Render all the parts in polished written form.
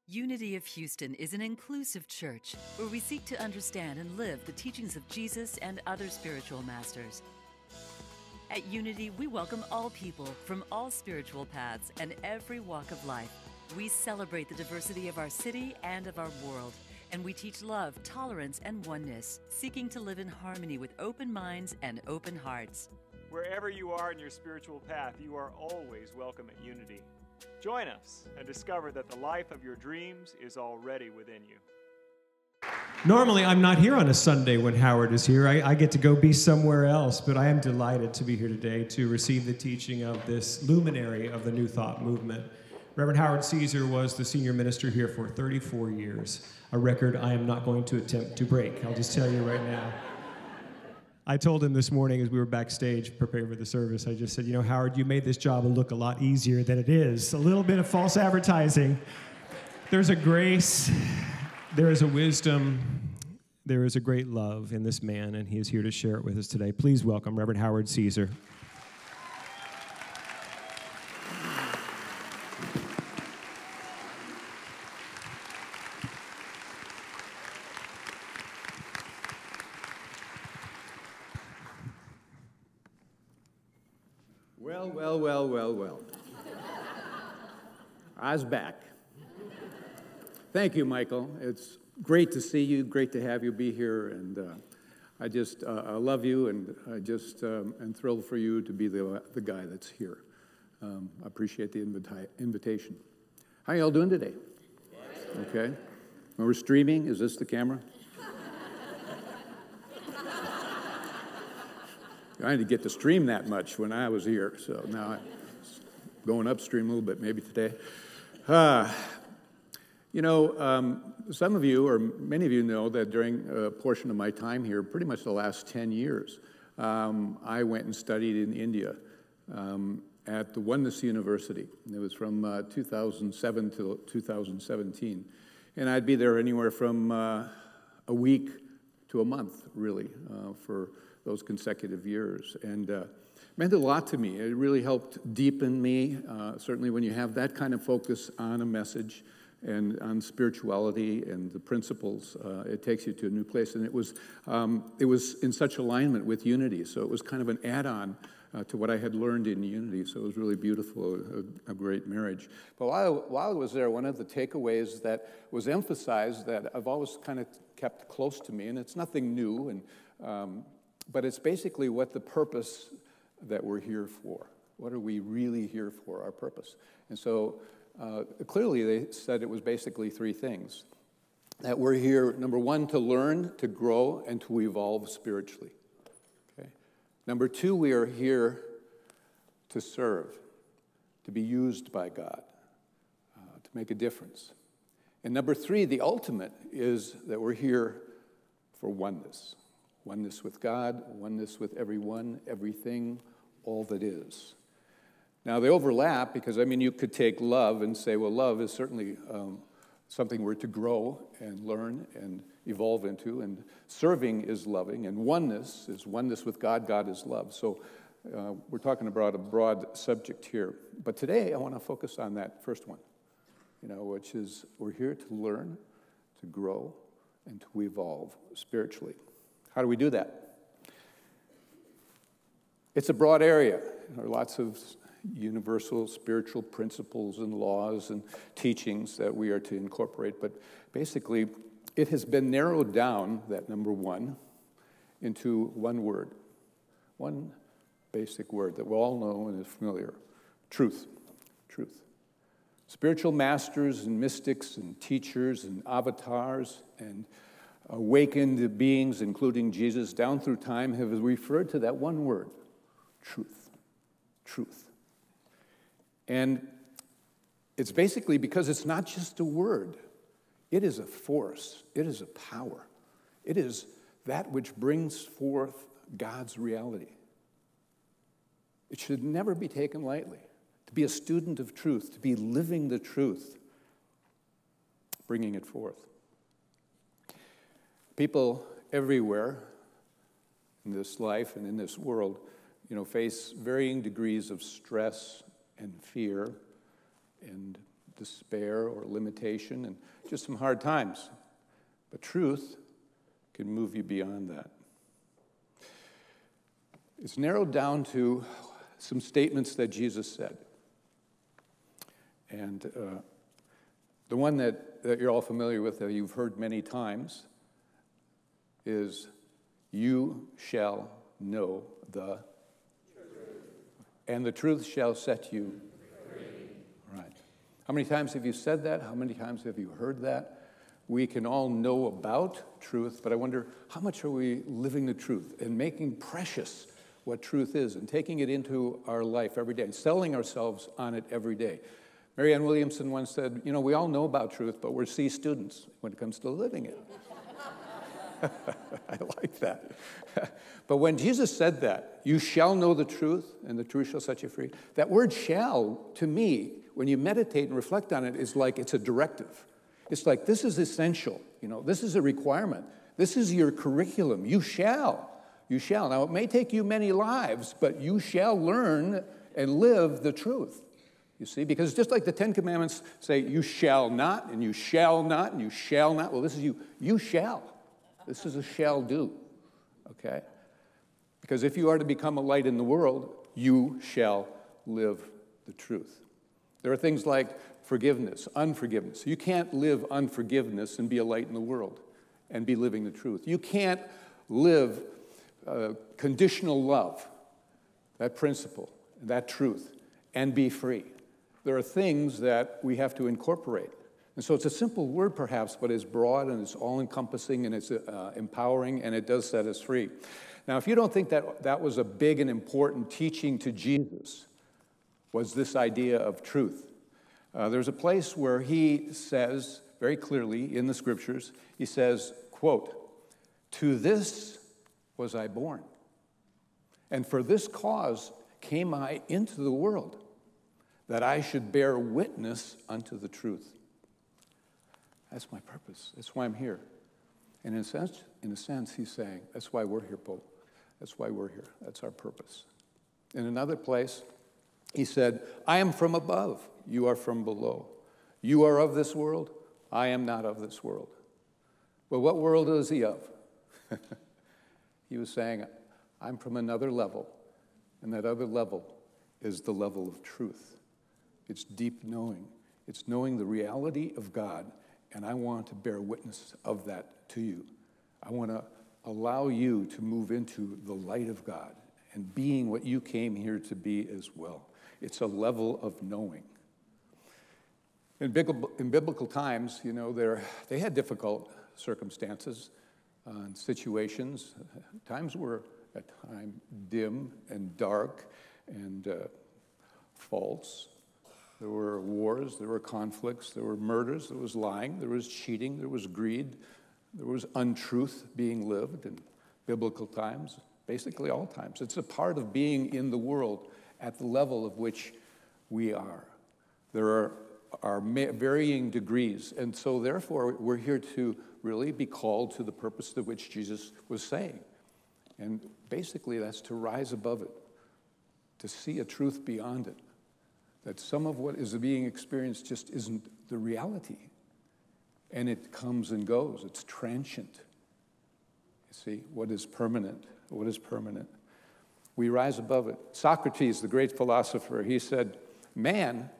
Unity of Houston is an inclusive church where we seek to understand and live the teachings of Jesus and other spiritual masters. At Unity, we welcome all people from all spiritual paths and every walk of life. We celebrate the diversity of our city and of our world, and we teach love, tolerance, and oneness, seeking to live in harmony with open minds and open hearts. Wherever you are in your spiritual path, you are always welcome at Unity. Join us and discover that the life of your dreams is already within you. Normally, I'm not here on a Sunday when Howard is here. I get to go be somewhere else, but I am delighted to be here today to receive the teaching of this luminary of the New Thought movement. Reverend Howard Caesar was the senior minister here for 34 years, a record I am not going to attempt to break. I'll just tell you right now. I told him this morning as we were backstage preparing for the service, I just said, you know, Howard, you made this job look a lot easier than it is. A little bit of false advertising. There's a grace, there is a wisdom, there is a great love in this man, and he is here to share it with us today. Please welcome Reverend Howard Caesar. Well. I's back. Thank you, Michael. It's great to see you, great to have you be here, and I love you, and I just am thrilled for you to be the guy that's here. I appreciate the invitation. How y'all doing today? Okay. We're streaming. Is this the camera? I didn't get to stream that much when I was here, so now I'm going upstream a little bit maybe today. Some of you, or many of you know that during a portion of my time here, pretty much the last 10 years, I went and studied in India at the Oneness University. It was from 2007 to 2017. And I'd be there anywhere from a week to a month, really, for those consecutive years, and meant a lot to me. It really helped deepen me, certainly when you have that kind of focus on a message and on spirituality and the principles, it takes you to a new place, and it was in such alignment with Unity, so it was kind of an add-on to what I had learned in Unity, so it was really beautiful, a great marriage. But while I was there, one of the takeaways that was emphasized that I've always kind of kept close to me, and it's nothing new, and but it's basically what the purpose that we're here for. What are we really here for, our purpose? And so clearly they said it was basically three things. That we're here, number one, to learn, to grow, and to evolve spiritually. Okay? Number two, we are here to serve, to be used by God, to make a difference. And number three, the ultimate, is that we're here for oneness. Oneness with God, oneness with everyone, everything, all that is. Now, they overlap because, you could take love and say, well, love is certainly something we're to grow and learn and evolve into, and serving is loving, and oneness is oneness with God. God is love. So we're talking about a broad subject here. But today, I want to focus on that first one, which is we're here to learn, to grow, and to evolve spiritually. How do we do that? It's a broad area. There are lots of universal spiritual principles and laws and teachings that we are to incorporate, but basically it has been narrowed down, that number one, into one word, one basic word that we all know and is familiar: truth. Truth. Spiritual masters and mystics and teachers and avatars and awakened beings, including Jesus, down through time, have referred to that one word, truth. Truth. And it's basically because it's not just a word. It is a force. It is a power. It is that which brings forth God's reality. It should never be taken lightly. To be a student of truth, to be living the truth, bringing it forth. People everywhere in this life and in this world, face varying degrees of stress and fear and despair or limitation and just some hard times. But truth can move you beyond that. It's narrowed down to some statements that Jesus said. And the one that you're all familiar with, that you've heard many times, is, "You shall know the truth, and the truth shall set you free." Right. How many times have you said that? How many times have you heard that? We can all know about truth, but I wonder, how much are we living the truth and making precious what truth is and taking it into our life every day and selling ourselves on it every day? Marianne Williamson once said, we all know about truth, but we're C students when it comes to living it. I like that. But when Jesus said that, "You shall know the truth, and the truth shall set you free," that word "shall," to me, when you meditate and reflect on it, is like it's a directive. It's like, this is essential. This is a requirement. This is your curriculum. You shall. You shall. Now, it may take you many lives, but you shall learn and live the truth. You see, because just like the Ten Commandments say, "You shall not," and "you shall not," and "you shall not," well, this is you shall. This is a shall do, okay? Because if you are to become a light in the world, you shall live the truth. There are things like forgiveness, unforgiveness. You can't live unforgiveness and be a light in the world and be living the truth. You can't live conditional love, that principle, that truth, and be free. There are things that we have to incorporate. And so it's a simple word, perhaps, but it's broad and it's all-encompassing and it's empowering, and it does set us free. Now, if you don't think that was a big and important teaching to Jesus, was this idea of truth, there's a place where he says very clearly in the Scriptures, he says, quote, "To this was I born, and for this cause came I into the world, that I should bear witness unto the truth." That's my purpose. That's why I'm here. And in a sense, he's saying, that's why we're here, Pope. That's why we're here. That's our purpose. In another place, he said, "I am from above, you are from below. You are of this world, I am not of this world." Well, what world is he of? He was saying, I'm from another level, and that other level is the level of truth. It's deep knowing. It's knowing the reality of God, and I want to bear witness of that to you. I want to allow you to move into the light of God and being what you came here to be as well. It's a level of knowing. In biblical times, they had difficult circumstances and situations. Times were at times dim and dark and false. There were wars, there were conflicts, there were murders, there was lying, there was cheating, there was greed, there was untruth being lived in biblical times, basically all times. It's a part of being in the world at the level of which we are. There are varying degrees, and so therefore we're here to really be called to the purpose to which Jesus was saying. And basically that's to rise above it, to see a truth beyond it, that some of what is being experienced just isn't the reality. And it comes and goes. It's transient. You see, what is permanent? What is permanent? We rise above it. Socrates, the great philosopher, he said, "Man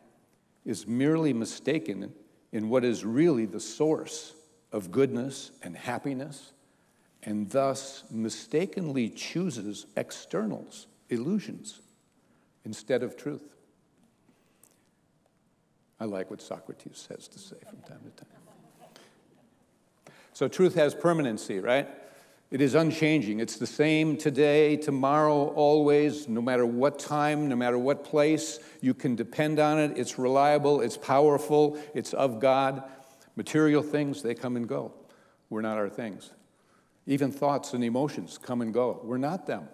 is merely mistaken in what is really the source of goodness and happiness, and thus mistakenly chooses externals, illusions, instead of truth." I like what Socrates has to say from time to time. So truth has permanency, right? It is unchanging. It's the same today, tomorrow, always, no matter what time, no matter what place. You can depend on it. It's reliable. It's powerful. It's of God. Material things, they come and go. We're not our things. Even thoughts and emotions come and go. We're not them.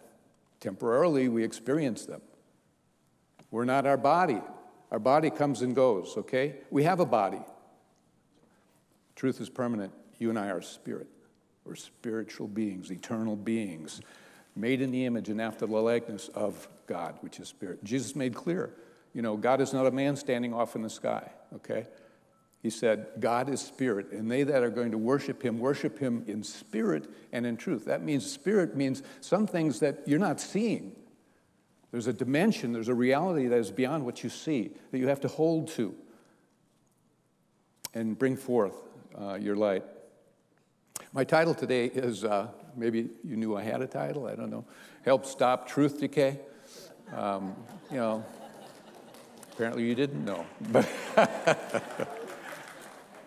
Temporarily, we experience them. We're not our body. Our body comes and goes, okay? We have a body. Truth is permanent. You and I are spirit. We're spiritual beings, eternal beings, made in the image and after the likeness of God, which is spirit. Jesus made clear You know, God is not a man standing off in the sky, okay? He said, God is spirit, and they that are going to worship him in spirit and in truth. That means spirit means some things that you're not seeing. There's a dimension, there's a reality that is beyond what you see, that you have to hold to and bring forth your light. My title today is, maybe you knew I had a title, I don't know, Help Stop Truth Decay. You know, apparently you didn't know. But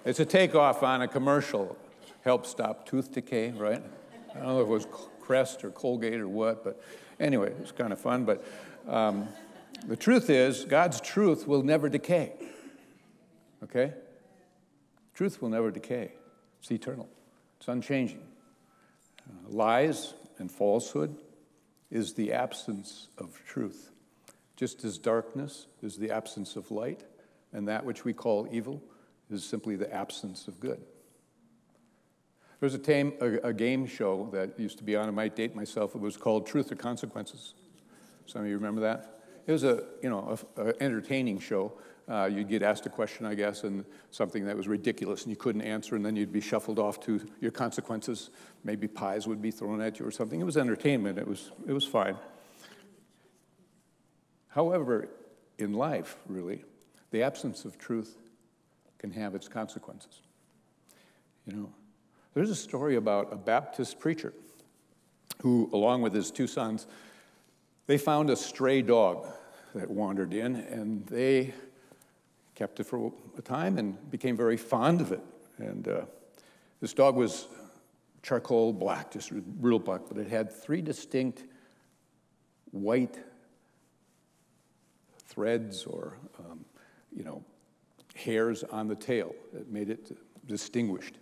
it's a takeoff on a commercial, Help Stop Tooth Decay, right? I don't know if it was Crest or Colgate or what, but anyway, it was kind of fun. But the truth is, God's truth will never decay, okay? Truth will never decay. It's eternal. It's unchanging. Lies and falsehood is the absence of truth, just as darkness is the absence of light, and that which we call evil is simply the absence of good. There was a game show that used to be on, I might date myself, it was called Truth or Consequences. Some of you remember that? It was a entertaining show. You'd get asked a question, I guess, and something that was ridiculous and you couldn't answer, and then you'd be shuffled off to your consequences. Maybe pies would be thrown at you or something. It was entertainment. It was fine. However, in life, really, the absence of truth can have its consequences. You know, there's a story about a Baptist preacher who, along with his two sons, they found a stray dog that wandered in, and they kept it for a time and became very fond of it. And this dog was charcoal black, just real black, but it had 3 distinct white threads or, hairs on the tail that made it distinguished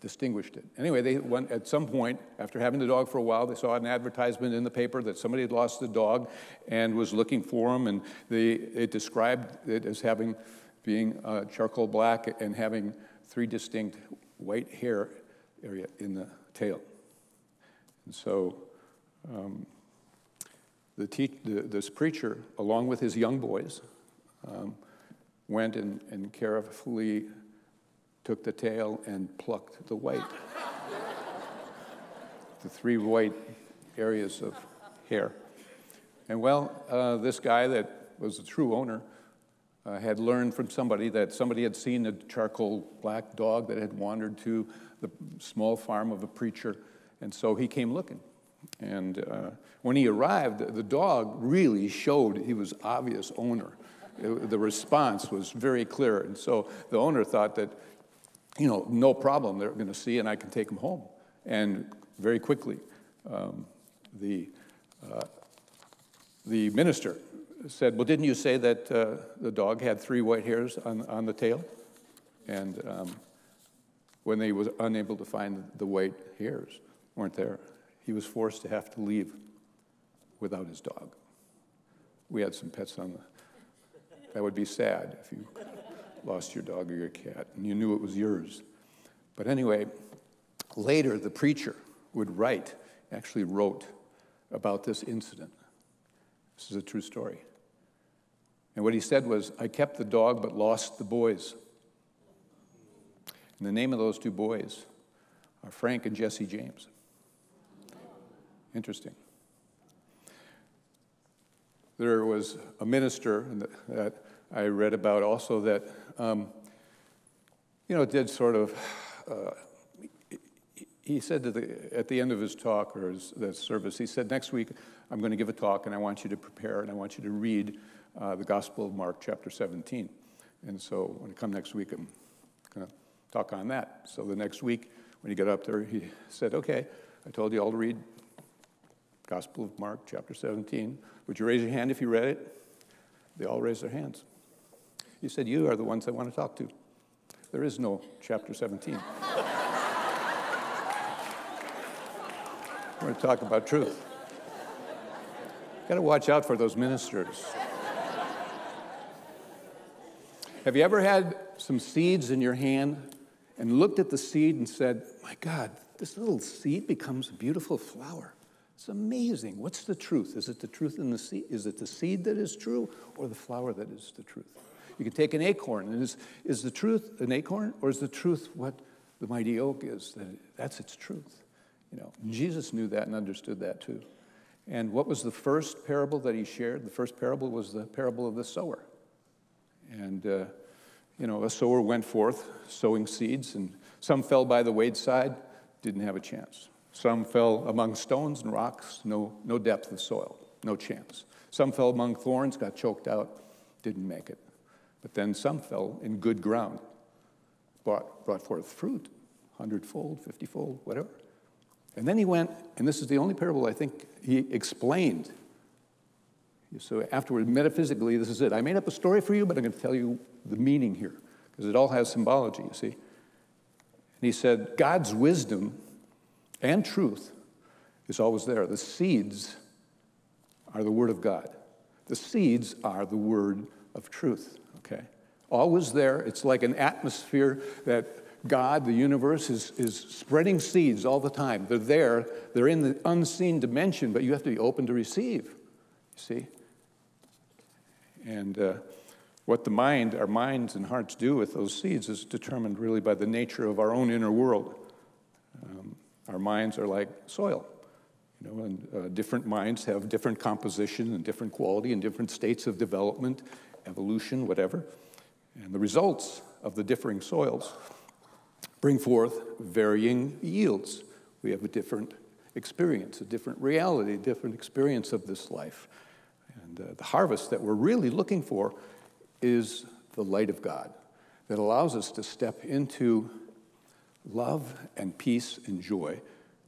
it. Anyway, they went at some point, after having the dog for a while, they saw an advertisement in the paper that somebody had lost the dog and was looking for him, and it described it as being charcoal black and having 3 distinct white hair area in the tail. And so this preacher, along with his young boys, went and carefully took the tail and plucked the white. The 3 white areas of hair. And this guy that was the true owner had learned from somebody that somebody had seen a charcoal black dog that had wandered to the small farm of a preacher, and so he came looking. And when he arrived, the dog really showed he was obvious owner. The response was very clear, and so the owner thought that, no problem, they're going to see, and I can take him home. And very quickly, the minister said, well, didn't you say that the dog had 3 white hairs on the tail? And when they was unable to find the white hairs weren't there, he was forced to have to leave without his dog. We had some pets that would be sad if you lost your dog or your cat, and you knew it was yours. But anyway, later the preacher would actually wrote about this incident. This is a true story. And what he said was, I kept the dog but lost the boys. And the name of those 2 boys are Frank and Jesse James. Interesting. There was a minister that I read about also that, did sort of, he said at the end of his talk or the service, he said, next week I'm going to give a talk and I want you to prepare and I want you to read the Gospel of Mark chapter 17. And so when I come next week, I'm going to talk on that. So the next week when he got up there, he said, okay, I told you all to read Gospel of Mark chapter 17. Would you raise your hand if you read it? They all raised their hands. He said, you are the ones I want to talk to. There is no chapter 17. We're going to talk about truth. Got to watch out for those ministers. Have you ever had some seeds in your hand and looked at the seed and said, my God, this little seed becomes a beautiful flower. It's amazing. What's the truth? Is it the truth in the seed? Is it the seed that is true or the flower that is the truth? You can take an acorn, and is the truth an acorn, or is the truth what the mighty oak is? That's its truth. Jesus knew that and understood that too. And what was the first parable that he shared? The first parable was the parable of the sower. And, a sower went forth sowing seeds, and some fell by the wayside, didn't have a chance. Some fell among stones and rocks, no depth of soil, no chance. Some fell among thorns, got choked out, didn't make it. But then some fell in good ground, brought forth fruit, 100-fold, 50-fold, whatever. And then he went, and this is the only parable I think he explained. So afterward, metaphysically, this is it. I made up a story for you, but I'm going to tell you the meaning here, because it all has symbology, you see. And he said, God's wisdom and truth is always there. The seeds are the word of God. The seeds are the word of truth, okay? Always there. It's like an atmosphere that God, the universe, is spreading seeds all the time. They're there. They're in the unseen dimension, but you have to be open to receive, you see? And what our minds and hearts do with those seeds is determined really by the nature of our own inner world. Our minds are like soil, and different minds have different composition and different quality and different states of development, evolution, whatever. And the results of the differing soils bring forth varying yields. We have a different experience, a different reality, a different experience of this life. And the harvest that we're really looking for is the light of God that allows us to step into love and peace and joy,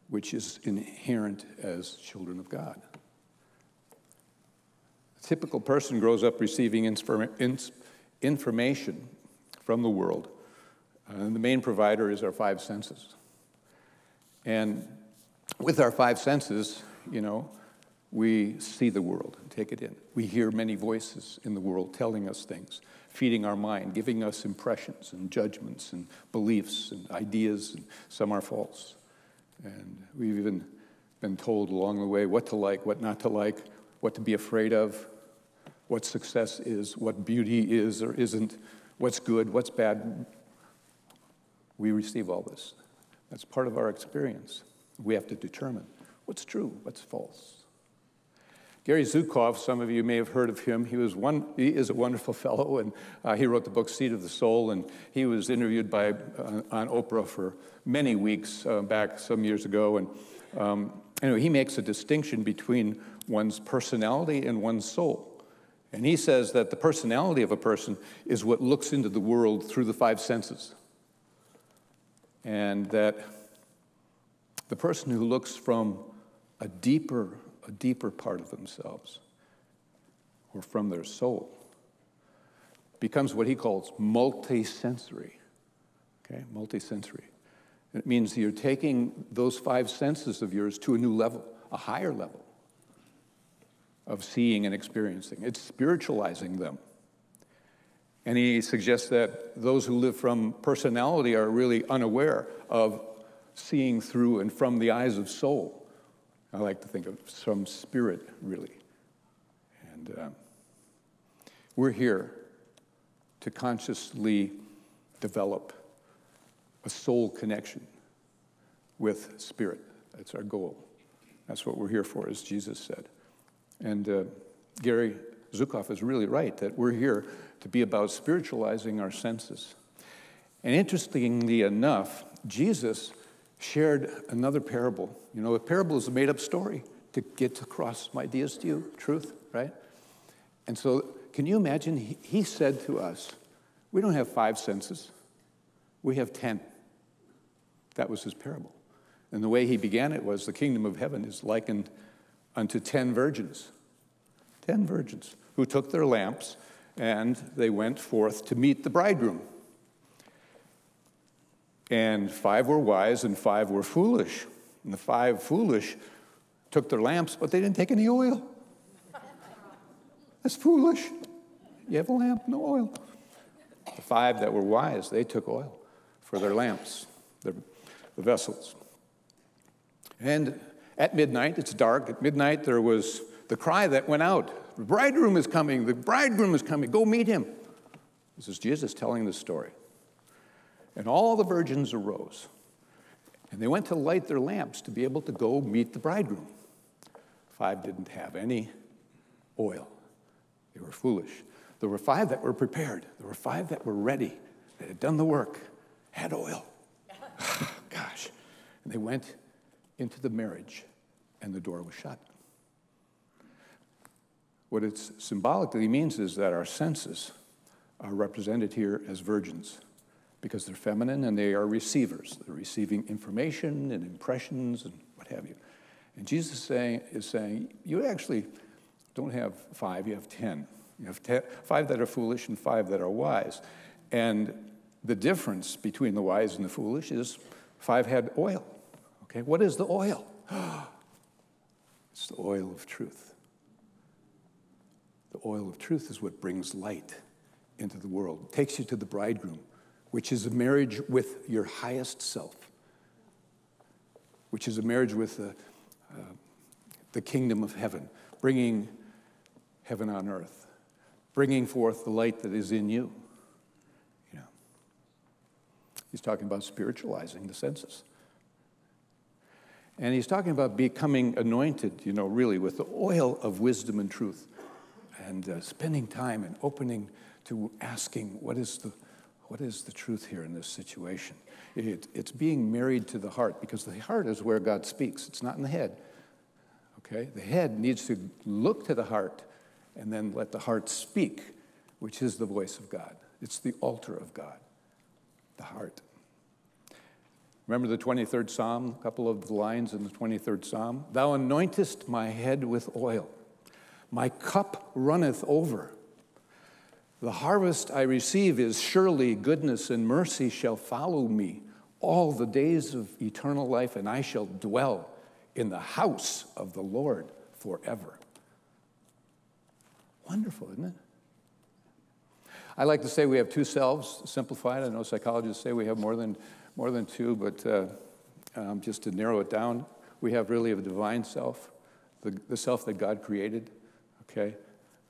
which is inherent as children of God. A typical person grows up receiving information from the world, and the main provider is our five senses. And with our five senses, we see the world and take it in. We hear many voices in the world telling us things, feeding our mind, giving us impressions and judgments and beliefs and ideas, and some are false. And we've even been told along the way what to like, what not to like, what to be afraid of, what success is, what beauty is or isn't, what's good, what's bad. We receive all this. That's part of our experience. We have to determine what's true, what's false. Gary Zukov, some of you may have heard of him. He is a wonderful fellow, and he wrote the book Seed of the Soul, and he was interviewed on Oprah for many weeks back some years ago. And anyway, he makes a distinction between one's personality and one's soul. And he says that the personality of a person is what looks into the world through the five senses. And that the person who looks from a deeper part of themselves, or from their soul, becomes what he calls multisensory. Okay, multisensory. It means you're taking those five senses of yours to a new level, a higher level of seeing and experiencing. It's spiritualizing them. And he suggests that those who live from personality are really unaware of seeing through and from the eyes of soul. I like to think of some spirit, really. And we're here to consciously develop a soul connection with spirit. That's our goal. That's what we're here for, as Jesus said. And Gary Zukov is really right, that we're here to be about spiritualizing our senses. And interestingly enough, Jesus shared another parable. A parable is a made-up story to get across some ideas to you, truth, right? And so, can you imagine, he said to us, we don't have five senses, we have 10. That was his parable. And the way he began it was, the kingdom of heaven is likened unto 10 virgins. 10 virgins who took their lamps and they went forth to meet the bridegroom. And 5 were wise and 5 were foolish. And the 5 foolish took their lamps, but they didn't take any oil. That's foolish. You have a lamp, no oil. The 5 that were wise, they took oil for their lamps, the vessels. And At midnight, it's dark. At midnight, there was the cry that went out. The bridegroom is coming. The bridegroom is coming. Go meet him. This is Jesus telling the story. And all the virgins arose. And they went to light their lamps to be able to go meet the bridegroom. 5 didn't have any oil. They were foolish. There were 5 that were prepared. There were 5 that were ready, that had done the work, had oil. Gosh. And they went into the marriage, and the door was shut. What it symbolically means is that our senses are represented here as virgins because they're feminine and they are receivers. They're receiving information and impressions and what have you. And Jesus is saying, you actually don't have 5, you have 10. You have 5 that are foolish and 5 that are wise. And the difference between the wise and the foolish is 5 had oil. Okay, what is the oil? It's the oil of truth. The oil of truth is what brings light into the world, takes you to the bridegroom, which is a marriage with your highest self, which is a marriage with the kingdom of heaven, bringing heaven on earth, bringing forth the light that is in you. You know, he's talking about spiritualizing the senses. And he's talking about becoming anointed, you know, really with the oil of wisdom and truth, and spending time and opening to asking, what is the truth here in this situation? It's being married to the heart, because the heart is where God speaks. It's not in the head. Okay? The head needs to look to the heart and then let the heart speak, which is the voice of God. It's the altar of God, the heart. Remember the 23rd Psalm, a couple of the lines in the 23rd Psalm? Thou anointest my head with oil. My cup runneth over. The harvest I receive is surely goodness and mercy shall follow me all the days of eternal life, and I shall dwell in the house of the Lord forever. Wonderful, isn't it? I like to say we have 2 selves, simplified. I know psychologists say we have more than 2, but just to narrow it down, we have really a divine self, the self that God created, okay?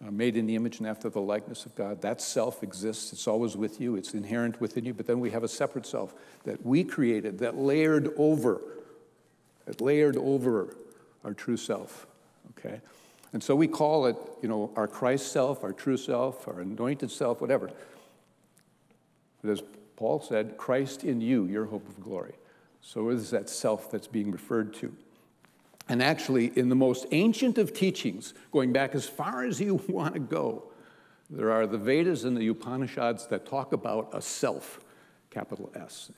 Made in the image and after the likeness of God. That self exists. It's always with you. It's inherent within you. But then we have a separate self that we created, that layered over our true self, okay? And so we call it, you know, our Christ self, our true self, our anointed self, whatever. But as Paul said, Christ in you, your hope of glory. So it is that self that's being referred to. And actually, in the most ancient of teachings, going back as far as you want to go, there are the Vedas and the Upanishads that talk about a self, capital S.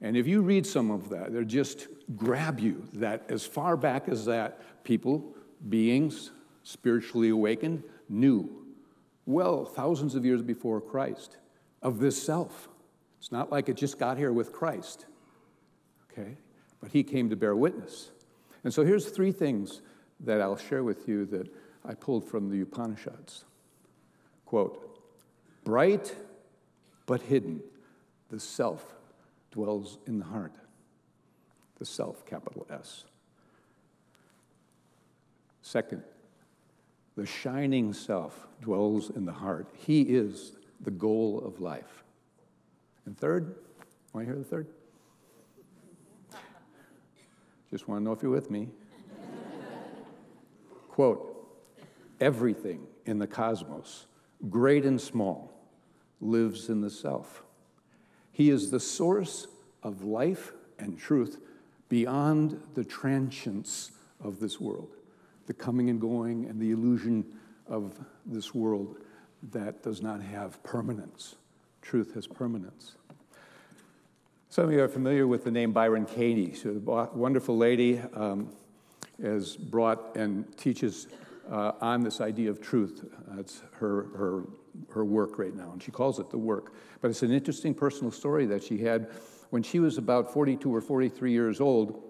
And if you read some of that, they just grab you that as far back as that, people, beings, spiritually awakened, knew, well, thousands of years before Christ, of this self. It's not like it just got here with Christ, okay? But he came to bear witness. And so here's 3 things that I'll share with you that I pulled from the Upanishads. Quote, bright but hidden, the self dwells in the heart. The self, capital S. Second, the shining self dwells in the heart. He is the goal of life. And third, want to hear the third? Just want to know if you're with me. Quote, everything in the cosmos, great and small, lives in the self. He is the source of life and truth beyond the transience of this world, the coming and going and the illusion of this world that does not have permanence. Truth has permanence. Some of you are familiar with the name Byron Katie. She's a wonderful lady, has brought and teaches on this idea of truth. It's her work right now, and she calls it the work. But it's an interesting personal story that she had when she was about 42 or 43 years old,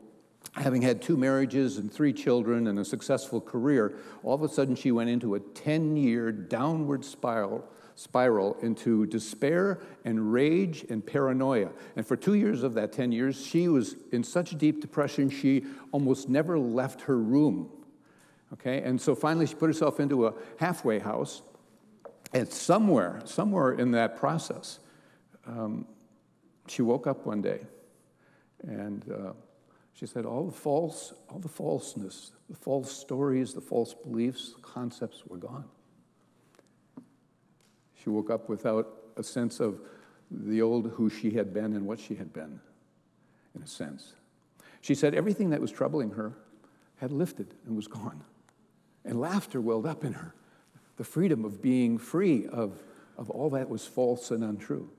having had 2 marriages and 3 children and a successful career. All of a sudden, she went into a 10-year downward spiral spiral into despair and rage and paranoia. And for 2 years of that 10 years, she was in such deep depression, she almost never left her room. Okay, and so finally she put herself into a halfway house, and somewhere in that process, she woke up one day, and she said, all the falseness, the false stories, the false beliefs, concepts were gone. She woke up without a sense of the old who she had been and what she had been, in a sense. She said everything that was troubling her had lifted and was gone. And laughter welled up in her, the freedom of being free of all that was false and untrue.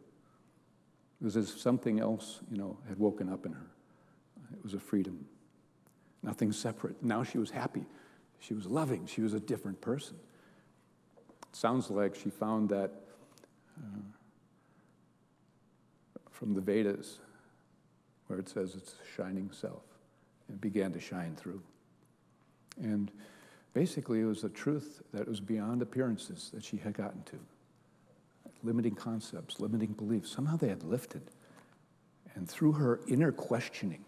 It was as if something else, had woken up in her. It was a freedom. Nothing separate. Now she was happy. She was loving. She was a different person. It sounds like she found that from the Vedas, where it says it's a shining self. It began to shine through. And basically, it was a truth that was beyond appearances that she had gotten to. Limiting concepts, limiting beliefs. Somehow they had lifted. And through her inner questioning,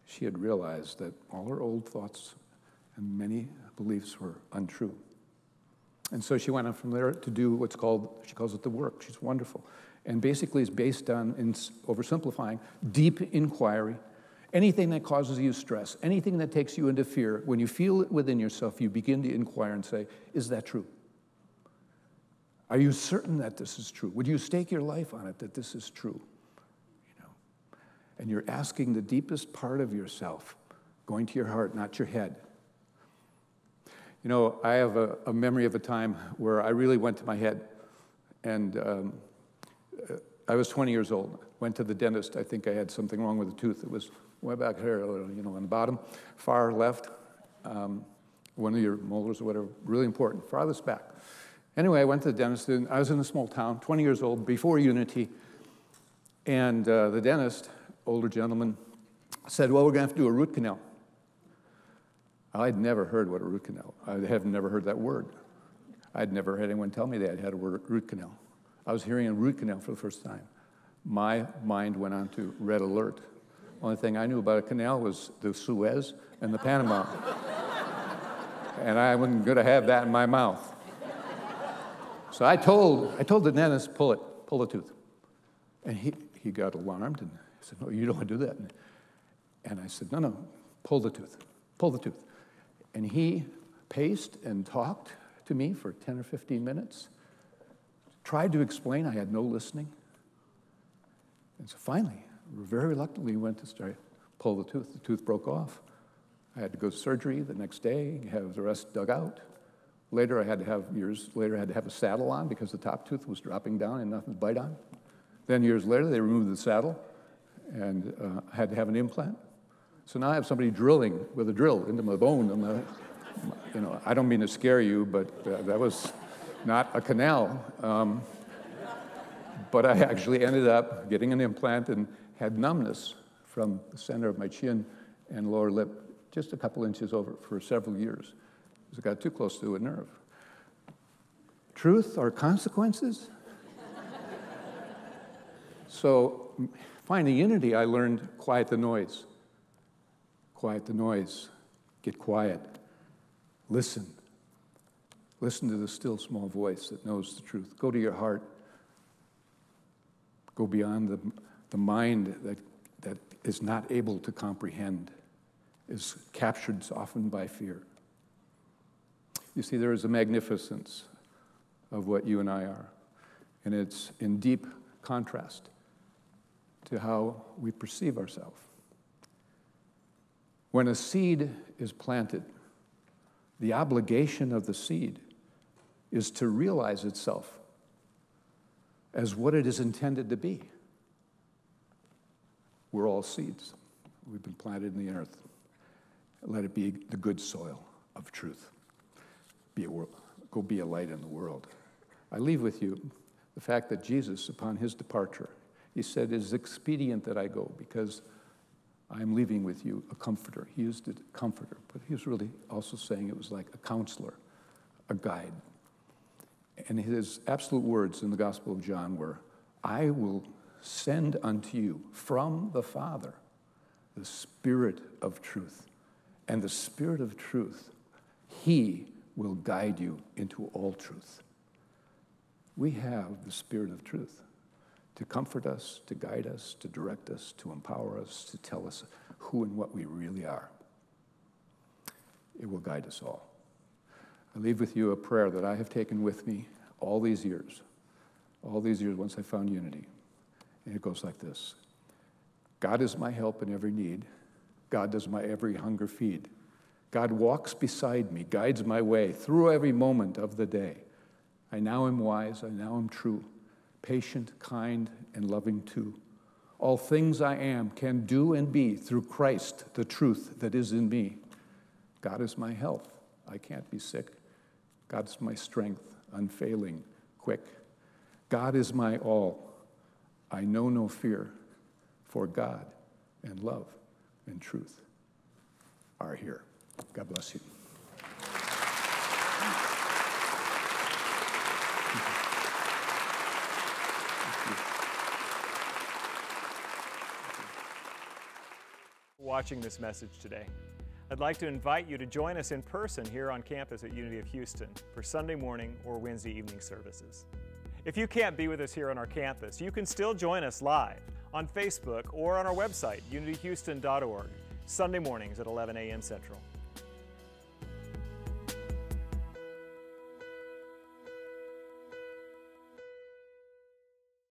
she had realized that all her old thoughts and many beliefs were untrue. And so she went on from there to do what's called, she calls it the work. She's wonderful. And basically it's based on, in oversimplifying, deep inquiry. Anything that causes you stress, anything that takes you into fear, when you feel it within yourself, you begin to inquire and say, is that true? Are you certain that this is true? Would you stake your life on it that this is true? And you're asking the deepest part of yourself, going to your heart, not your head. I have a memory of a time where I really went to my head. And I was 20 years old. Went to the dentist. I think I had something wrong with the tooth. It was way back here, on the bottom, far left, one of your molars or whatever, really important, farthest back. Anyway, I went to the dentist, and I was in a small town, 20 years old, before Unity, and the dentist, older gentleman, said, well, we're going to have to do a root canal. I'd never heard what a root canal, I have never heard that word. I'd never had anyone tell me they had had a root canal. I was hearing a root canal for the first time. My mind went on to red alert. Only thing I knew about a canal was the Suez and the Panama. And I wasn't going to have that in my mouth. So I told the dentist, pull the tooth. And he got alarmed and said, no, you don't want to do that. And I said, no, pull the tooth. And he paced and talked to me for 10 or 15 minutes, tried to explain. I had no listening. And so finally, very reluctantly, went to start pull the tooth. The tooth broke off. I had to go to surgery the next day, have the rest dug out. Years later, I had to have a saddle on because the top tooth was dropping down and nothing to bite on. Then years later, they removed the saddle, and I had to have an implant. So now I have somebody drilling with a drill into my bone. I don't mean to scare you, but that was not a canal. But I actually ended up getting an implant and had numbness from the center of my chin and lower lip, just a couple inches over for several years, because it got too close to a nerve. Truth or consequences? So finding unity, I learned quiet the noise. Quiet the noise. Get quiet. Listen. Listen to the still small voice that knows the truth. Go to your heart. Go beyond the mind that is not able to comprehend, is captured often by fear. You see, there is a magnificence of what you and I are, and it's in deep contrast to how we perceive ourselves. When a seed is planted, the obligation of the seed is to realize itself as what it is intended to be. We're all seeds. We've been planted in the earth. Let it be the good soil of truth. Go be a light in the world. I leave with you the fact that Jesus, upon his departure, he said, it is expedient that I go because I'm leaving with you a comforter. He used it, comforter, but he was really also saying it was like a counselor, a guide. And his absolute words in the Gospel of John were, I will send unto you from the Father the Spirit of truth. And the Spirit of truth, he will guide you into all truth. We have the Spirit of truth to comfort us, to guide us, to direct us, to empower us, to tell us who and what we really are. It will guide us all. I leave with you a prayer that I have taken with me all these years once I found unity. And it goes like this. God is my help in every need. God does my every hunger feed. God walks beside me, guides my way through every moment of the day. I now am wise, I now am true, patient, kind, and loving too. All things I am can do and be through Christ, the truth that is in me. God is my health, I can't be sick. God's my strength, unfailing, quick. God is my all, I know no fear, for God and love and truth are here. God bless you. Watching this message today. I'd like to invite you to join us in person here on campus at Unity of Houston for Sunday morning or Wednesday evening services. If you can't be with us here on our campus, you can still join us live on Facebook or on our website, unityhouston.org, Sunday mornings at 11 a.m. Central.